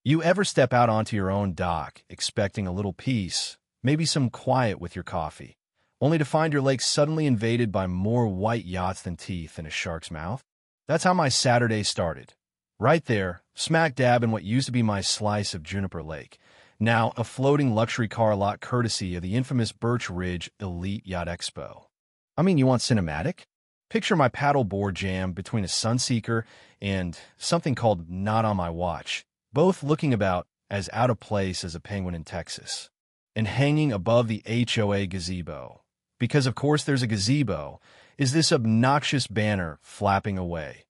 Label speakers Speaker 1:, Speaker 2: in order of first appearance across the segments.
Speaker 1: You ever step out onto your own dock, expecting a little peace, maybe some quiet with your coffee, only to find your lake suddenly invaded by more white yachts than teeth in a shark's mouth? That's how my Saturday started. Right there, smack dab in what used to be my slice of Juniper Lake, now a floating luxury car lot courtesy of the infamous Birch Ridge Elite Yacht Expo. I mean, you want cinematic? Picture my paddleboard jam between a Sunseeker and something called Not On My Watch, both looking about as out of place as a penguin in Texas, and hanging above the HOA gazebo. Because of course there's a gazebo, is this obnoxious banner flapping away.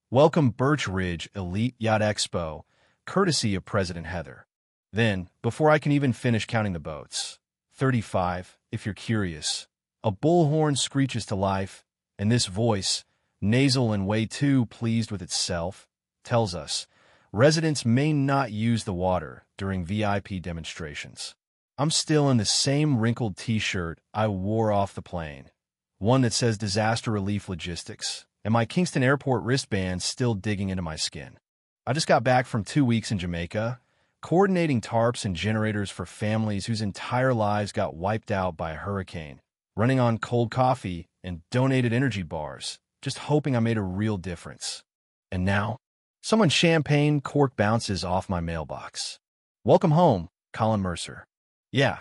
Speaker 1: Welcome Birch Ridge Elite Yacht Expo, courtesy of President Heather. Then, before I can even finish counting the boats, 35, if you're curious, a bullhorn screeches to life, and this voice, nasal and way too pleased with itself, tells us residents may not use the water during VIP demonstrations. I'm still in the same wrinkled t-shirt I wore off the plane, one that says Disaster Relief Logistics, and my Kingston Airport wristband still digging into my skin. I just got back from 2 weeks in Jamaica, coordinating tarps and generators for families whose entire lives got wiped out by a hurricane, running on cold coffee and donated energy bars, just hoping I made a real difference. And now, someone's champagne cork bounces off my mailbox. Welcome home, Colin Mercer. Yeah,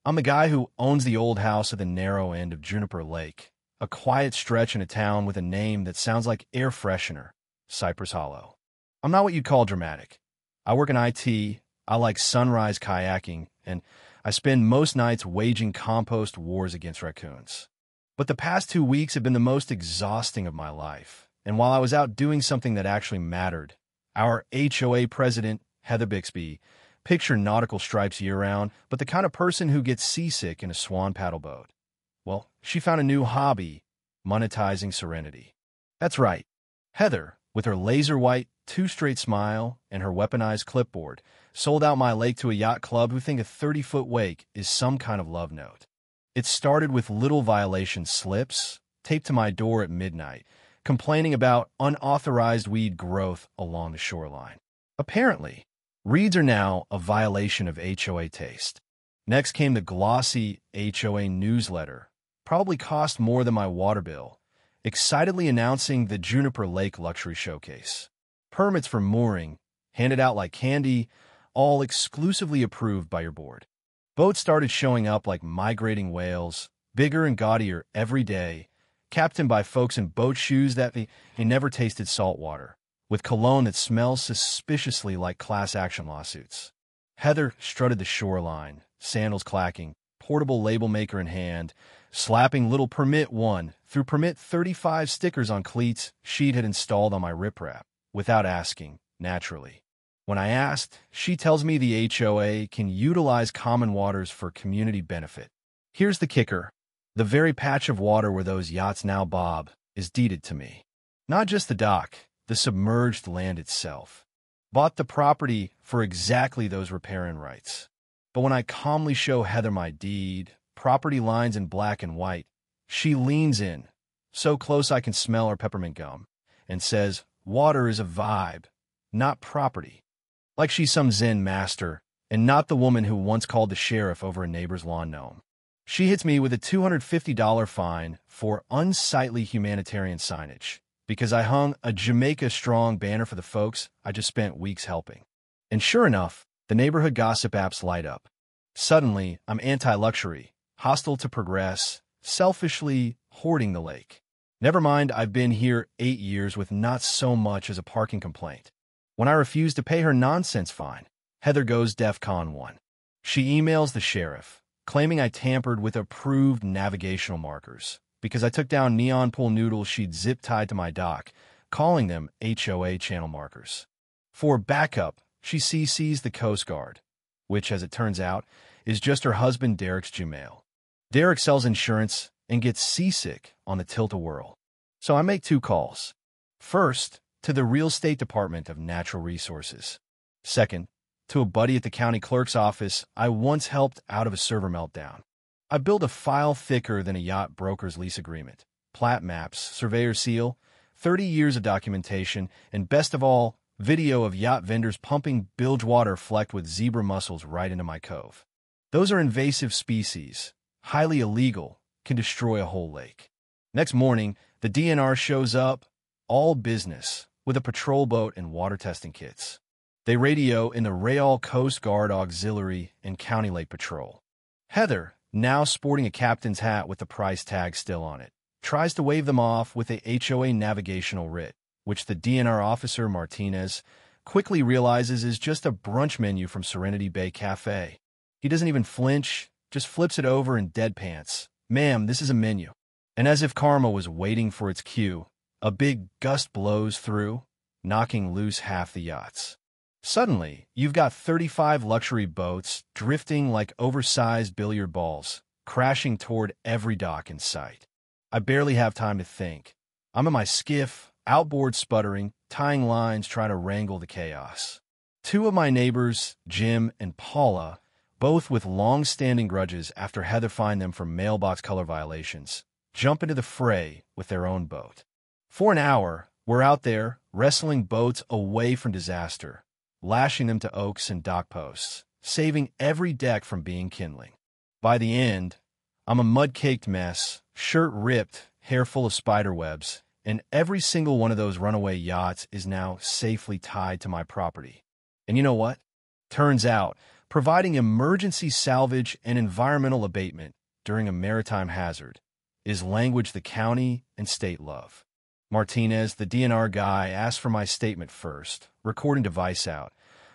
Speaker 1: I'm the guy who owns the old house at the narrow end of Juniper Lake, a quiet stretch in a town with a name that sounds like air freshener, Cypress Hollow. I'm not what you'd call dramatic. I work in IT, I like sunrise kayaking, and I spend most nights waging compost wars against raccoons. But the past 2 weeks have been the most exhausting of my life, and while I was out doing something that actually mattered, our HOA president, Heather Bixby, picture nautical stripes year-round, but the kind of person who gets seasick in a swan paddle boat. Well, she found a new hobby, monetizing serenity. That's right. Heather, with her laser-white, two-straight smile and her weaponized clipboard, sold out my lake to a yacht club who think a 30-foot wake is some kind of love note. It started with little violation slips, taped to my door at midnight, complaining about unauthorized weed growth along the shoreline. Apparently, reeds are now a violation of HOA taste. Next came the glossy HOA newsletter, probably cost more than my water bill, excitedly announcing the Juniper Lake Luxury Showcase. Permits for mooring, handed out like candy, all exclusively approved by your board. Boats started showing up like migrating whales, bigger and gaudier every day, captained by folks in boat shoes that they never tasted salt water, with cologne that smells suspiciously like class action lawsuits. Heather strutted the shoreline, sandals clacking, portable label maker in hand, slapping little Permit 1 through Permit 35 stickers on cleats she'd had installed on my riprap, without asking, naturally. When I asked, she tells me the HOA can utilize common waters for community benefit. Here's the kicker. The very patch of water where those yachts now bob is deeded to me. Not just the dock, the submerged land itself. Bought the property for exactly those riparian rights. But when I calmly show Heather my deed, property lines in black and white, she leans in, so close I can smell her peppermint gum, and says, water is a vibe, not property. Like she's some Zen master, and not the woman who once called the sheriff over a neighbor's lawn gnome. She hits me with a $250 fine for unsightly humanitarian signage, because I hung a Jamaica Strong banner for the folks I just spent weeks helping. And sure enough, the neighborhood gossip apps light up. Suddenly, I'm anti-luxury, hostile to progress, selfishly hoarding the lake. Never mind, I've been here 8 years with not so much as a parking complaint. When I refuse to pay her nonsense fine, Heather goes DEFCON 1. She emails the sheriff, claiming I tampered with approved navigational markers because I took down neon pool noodles she'd zip-tied to my dock, calling them HOA channel markers. For backup, she CCs the Coast Guard, which, as it turns out, is just her husband Derek's Gmail. Derek sells insurance and gets seasick on the tilt-a-whirl. So I make 2 calls. First, to the Real Estate Department of Natural Resources. Second, to a buddy at the county clerk's office I once helped out of a server meltdown. I built a file thicker than a yacht broker's lease agreement, plat maps, surveyor seal, 30 years of documentation, and best of all, Video of yacht vendors pumping bilge water flecked with zebra mussels right into my cove. Those are invasive species, highly illegal, can destroy a whole lake. Next morning, the DNR shows up, all business, with a patrol boat and water testing kits. They radio in the Real Coast Guard Auxiliary and County Lake Patrol. Heather, now sporting a captain's hat with the price tag still on it, tries to wave them off with a HOA navigational writ, which the DNR officer, Martinez, quickly realizes is just a brunch menu from Serenity Bay Cafe. He doesn't even flinch, just flips it over in deadpants. "Ma'am, this is a menu." And as if karma was waiting for its cue, a big gust blows through, knocking loose half the yachts. Suddenly, you've got 35 luxury boats drifting like oversized billiard balls, crashing toward every dock in sight. I barely have time to think. I'm in my skiff, outboard sputtering, tying lines, trying to wrangle the chaos. Two of my neighbors, Jim and Paula, both with long-standing grudges after Heather fined them for mailbox color violations, jump into the fray with their own boat. For an hour, we're out there, wrestling boats away from disaster, lashing them to oaks and dock posts, saving every deck from being kindling. By the end, I'm a mud-caked mess, shirt ripped, hair full of spider webs, and every single one of those runaway yachts is now safely tied to my property. And you know what? Turns out, providing emergency salvage and environmental abatement during a maritime hazard is language the county and state love. Martinez, the DNR guy, asks for my statement first, recording device out,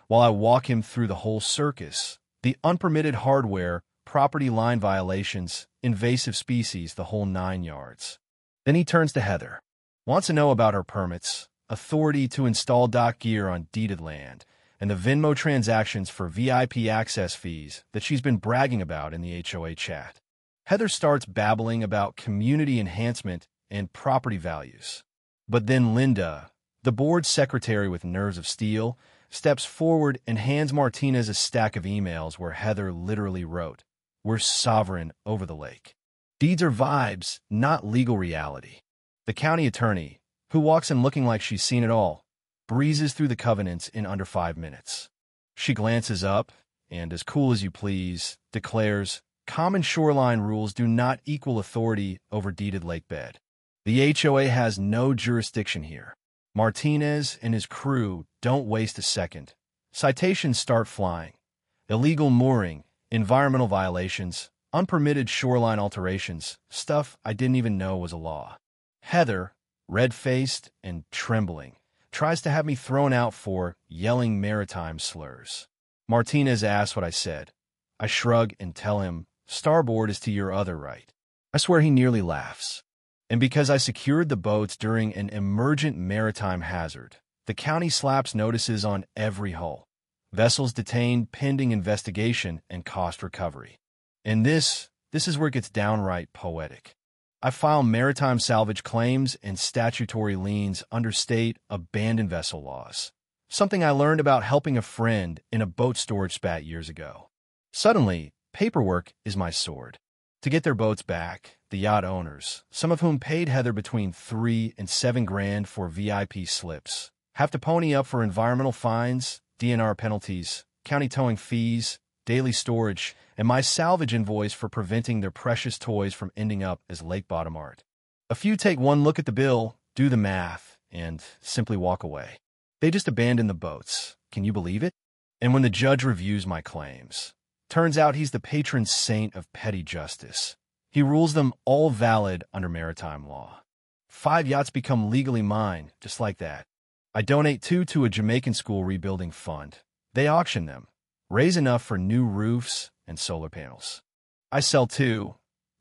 Speaker 1: while I walk him through the whole circus, the unpermitted hardware, property line violations, invasive species, the whole 9 yards. Then he turns to Heather, wants to know about her permits, authority to install dock gear on deeded land, and the Venmo transactions for VIP access fees that she's been bragging about in the HOA chat. Heather starts babbling about community enhancement and property values. But then Linda, the board secretary with nerves of steel, steps forward and hands Martinez a stack of emails where Heather literally wrote, "We're sovereign over the lake." Deeds are vibes, not legal reality. The county attorney, who walks in looking like she's seen it all, breezes through the covenants in under 5 minutes. She glances up and, as cool as you please, declares, "Common shoreline rules do not equal authority over deeded lake bed. The HOA has no jurisdiction here." Martinez and his crew don't waste a second. Citations start flying. Illegal mooring, environmental violations, unpermitted shoreline alterations, stuff I didn't even know was a law. Heather, red-faced and trembling, tries to have me thrown out for yelling maritime slurs. Martinez asks what I said. I shrug and tell him, "Starboard is to your other right." I swear he nearly laughs. And because I secured the boats during an emergent maritime hazard, the county slaps notices on every hull. Vessels detained pending investigation and cost recovery. And this is where it gets downright poetic. I file maritime salvage claims and statutory liens under state abandoned vessel laws, something I learned about helping a friend in a boat storage spat years ago. Suddenly, paperwork is my sword. To get their boats back, the yacht owners, some of whom paid Heather between $3 and $7 grand for VIP slips, have to pony up for environmental fines, DNR penalties, county towing fees, daily storage, and my salvage invoice for preventing their precious toys from ending up as lake bottom art. A few take one look at the bill, do the math, and simply walk away. They just abandon the boats. Can you believe it? And when the judge reviews my claims, turns out he's the patron saint of petty justice. He rules them all valid under maritime law. 5 yachts become legally mine, just like that. I donate 2 to a Jamaican school rebuilding fund. They auction them, raise enough for new roofs and solar panels. I sell 2,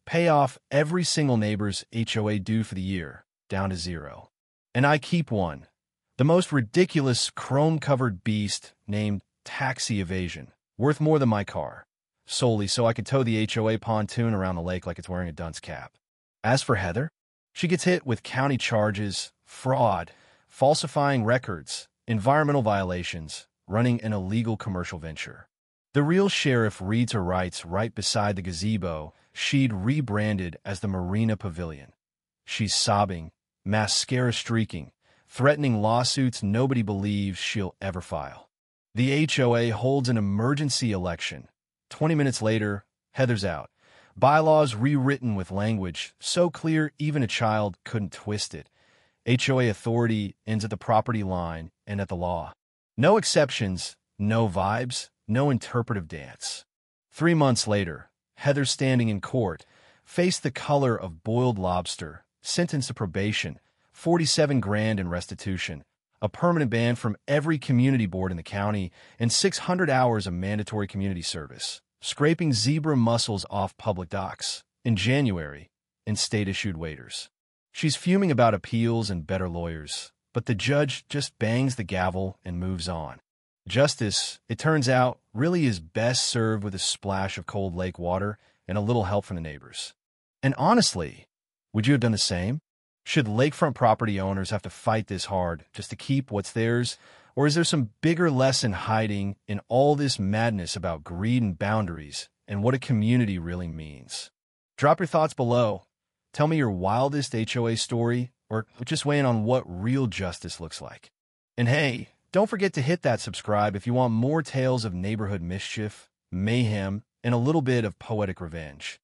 Speaker 1: pay off every single neighbor's HOA due for the year, down to 0. And I keep 1, the most ridiculous chrome-covered beast named Taxi Evasion, worth more than my car, solely so I could tow the HOA pontoon around the lake like it's wearing a dunce cap. As for Heather, she gets hit with county charges, fraud, falsifying records, environmental violations, running an illegal commercial venture. The real sheriff reads her rights right beside the gazebo she'd rebranded as the Marina Pavilion. She's sobbing, mascara streaking, threatening lawsuits nobody believes she'll ever file. The HOA holds an emergency election. 20 minutes later, Heather's out. Bylaws rewritten with language so clear even a child couldn't twist it. HOA authority ends at the property line and at the law. No exceptions, no vibes, no interpretive dance. 3 months later, Heather, standing in court, faced the color of boiled lobster, sentenced to probation, 47 grand in restitution, a permanent ban from every community board in the county, and 600 hours of mandatory community service, scraping zebra mussels off public docks in January, and state-issued waiters. She's fuming about appeals and better lawyers, but the judge just bangs the gavel and moves on. Justice, it turns out, really is best served with a splash of cold lake water and a little help from the neighbors. And honestly, would you have done the same? Should lakefront property owners have to fight this hard just to keep what's theirs? Or is there some bigger lesson hiding in all this madness about greed and boundaries and what a community really means? Drop your thoughts below. Tell me your wildest HOA story, or just weigh in on what real justice looks like. And hey, don't forget to hit that subscribe if you want more tales of neighborhood mischief, mayhem, and a little bit of poetic revenge.